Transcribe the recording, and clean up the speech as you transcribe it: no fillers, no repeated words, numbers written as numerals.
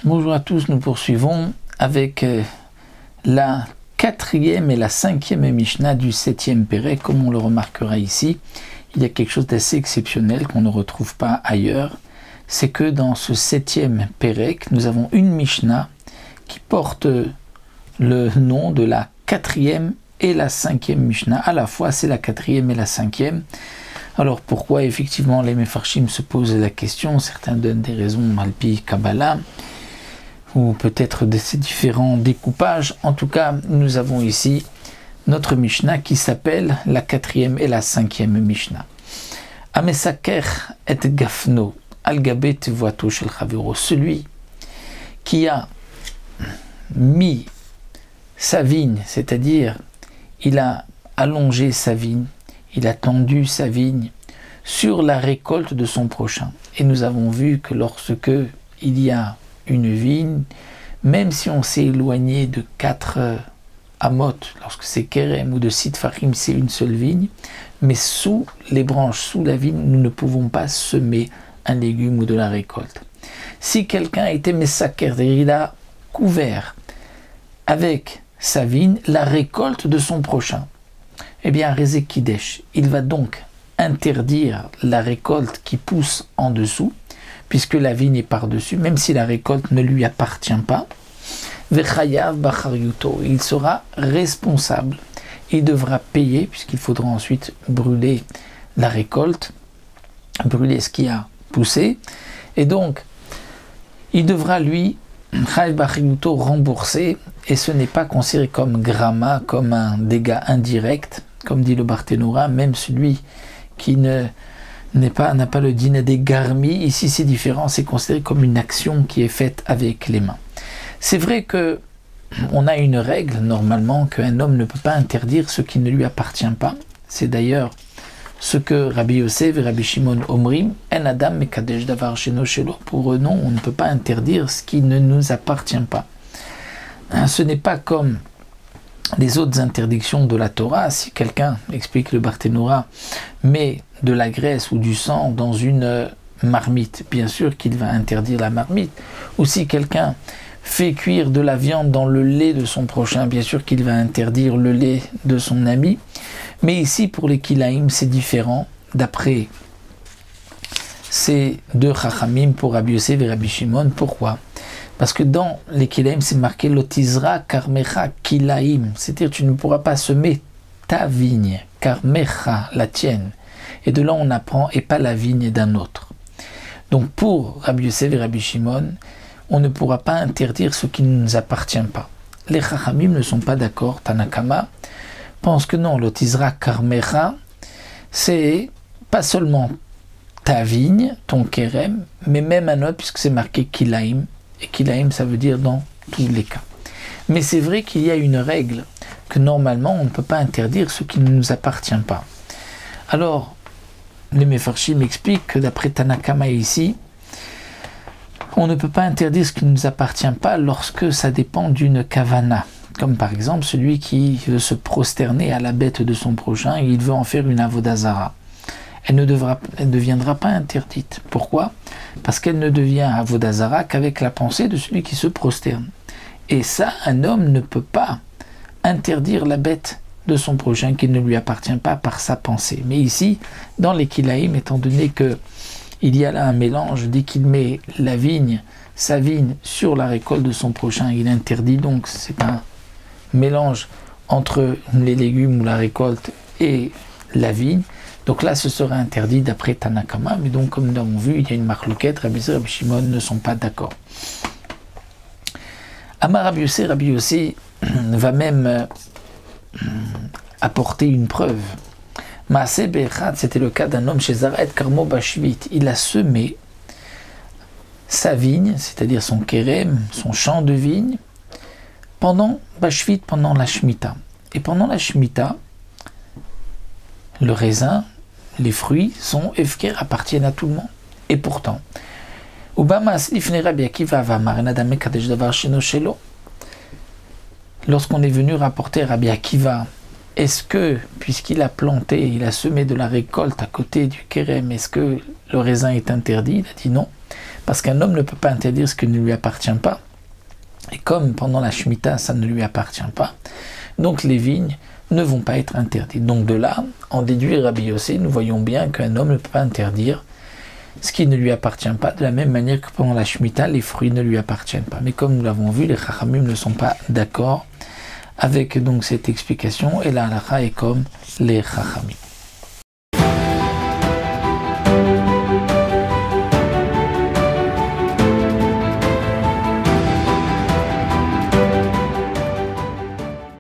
Bonjour à tous, nous poursuivons avec la 4e et la 5e Mishnah du 7e Pérec. Comme on le remarquera ici, il y a quelque chose d'assez exceptionnel qu'on ne retrouve pas ailleurs. C'est que dans ce 7e Pérec, nous avons une Mishnah qui porte le nom de la 4e et la 5e Mishnah. À la fois, c'est la 4e et la 5e. Alors pourquoi effectivement les Mefarshim se posent la question? Certains donnent des raisons Malpi Kabbalah, ou peut-être de ces différents découpages. En tout cas, nous avons ici notre Mishnah qui s'appelle la 4e et la 5e Mishnah. Amesaker et Gafno, Al-Gabet Voato Shel Chavero, celui qui a mis sa vigne, c'est-à-dire il a allongé sa vigne, il a tendu sa vigne sur la récolte de son prochain. Et nous avons vu que lorsque il y a une vigne, même si on s'est éloigné de 4 amot, lorsque c'est Kerem, ou de Sitfarim, c'est une seule vigne, mais sous les branches, sous la vigne, nous ne pouvons pas semer un légume ou de la récolte. Si quelqu'un a été Messaker, il a couvert avec sa vigne la récolte de son prochain, eh bien, Rezek Kidesh, il va donc interdire la récolte qui pousse en dessous, puisque la vigne est par-dessus, même si la récolte ne lui appartient pas. Vechayav Bachariuto, il sera responsable. Il devra payer, puisqu'il faudra ensuite brûler la récolte, brûler ce qui a poussé. Et donc, il devra lui, Chayav Bachariuto, rembourser, et ce n'est pas considéré comme gramma, comme un dégât indirect, comme dit le Barthénora, même celui qui n'a pas le dîner des garmis. Ici c'est différent, c'est considéré comme une action qui est faite avec les mains. C'est vrai que on a une règle normalement qu'un homme ne peut pas interdire ce qui ne lui appartient pas. C'est d'ailleurs ce que Rabbi Yosef et Rabbi Shimon Omrim, en Adam mekadesh davar sheno shelo. Pour eux non, on ne peut pas interdire ce qui ne nous appartient pas. Ce n'est pas comme les autres interdictions de la Torah. Si quelqu'un, explique le Barthénora, met de la graisse ou du sang dans une marmite, bien sûr qu'il va interdire la marmite. Ou si quelqu'un fait cuire de la viande dans le lait de son prochain, bien sûr qu'il va interdire le lait de son ami. Mais ici, pour les kilaïm, c'est différent, d'après ces deux chachamim pour Rabbi Yosef et Rabbi Shimon. Pourquoi? Parce que dans les kilaïm, c'est marqué lotizra karmecha kilaïm, c'est-à-dire tu ne pourras pas semer ta vigne, karmecha, la tienne. Et de là on apprend, et pas la vigne d'un autre. Donc pour Rabbi Yosef et Rabbi Shimon, on ne pourra pas interdire ce qui ne nous appartient pas. Les chachamim ne sont pas d'accord. Tanakama pense que non, lotizra karmecha, c'est pas seulement ta vigne, ton kerem, mais même un autre, puisque c'est marqué kilaïm. Et kilaïm, ça veut dire dans tous les cas. Mais c'est vrai qu'il y a une règle que normalement on ne peut pas interdire ce qui ne nous appartient pas. Alors, les Mefarshim m'expliquent que d'après Tanakama ici, on ne peut pas interdire ce qui ne nous appartient pas lorsque ça dépend d'une kavana. Comme par exemple celui qui veut se prosterner à la bête de son prochain et il veut en faire une avodazara. Elle ne deviendra pas interdite. Pourquoi? Parce qu'elle ne devient avodazara qu'avec la pensée de celui qui se prosterne. Et ça, un homme ne peut pas interdire la bête de son prochain qui ne lui appartient pas par sa pensée. Mais ici, dans les kilaïm, étant donné que il y a là un mélange, dès qu'il met la vigne, sa vigne sur la récolte de son prochain, il interdit donc, c'est un mélange entre les légumes ou la récolte et la vigne. Donc là, ce sera interdit d'après Tanakama, mais donc comme nous l'avons vu, il y a une marloquette, Rabbi Yosef et Rabbi Shimon ne sont pas d'accord. Amar Rabbi Yosef va même apporter une preuve. Maaseh Be'echad, c'était le cas d'un homme chez Zaret Karmo Bashvit. Il a semé sa vigne, c'est-à-dire son kerem, son champ de vigne, pendant Bashvit, pendant la Shemitah. Et pendant la Shemitah, le raisin, les fruits sont efker, appartiennent à tout le monde. Et pourtant, lorsqu'on est venu rapporter à Rabbi Akiva, est-ce que, puisqu'il a planté, il a semé de la récolte à côté du kérem, est-ce que le raisin est interdit? Il a dit non. Parce qu'un homme ne peut pas interdire ce qui ne lui appartient pas. Et comme pendant la Shemitah, ça ne lui appartient pas, donc les vignes ne vont pas être interdites. Donc de là, en déduit Rabbi Yossé, nous voyons bien qu'un homme ne peut pas interdire ce qui ne lui appartient pas, de la même manière que pendant la Shemitah, les fruits ne lui appartiennent pas. Mais comme nous l'avons vu, les Chachamim ne sont pas d'accord avec donc cette explication, et la halakha est comme les Chachamim.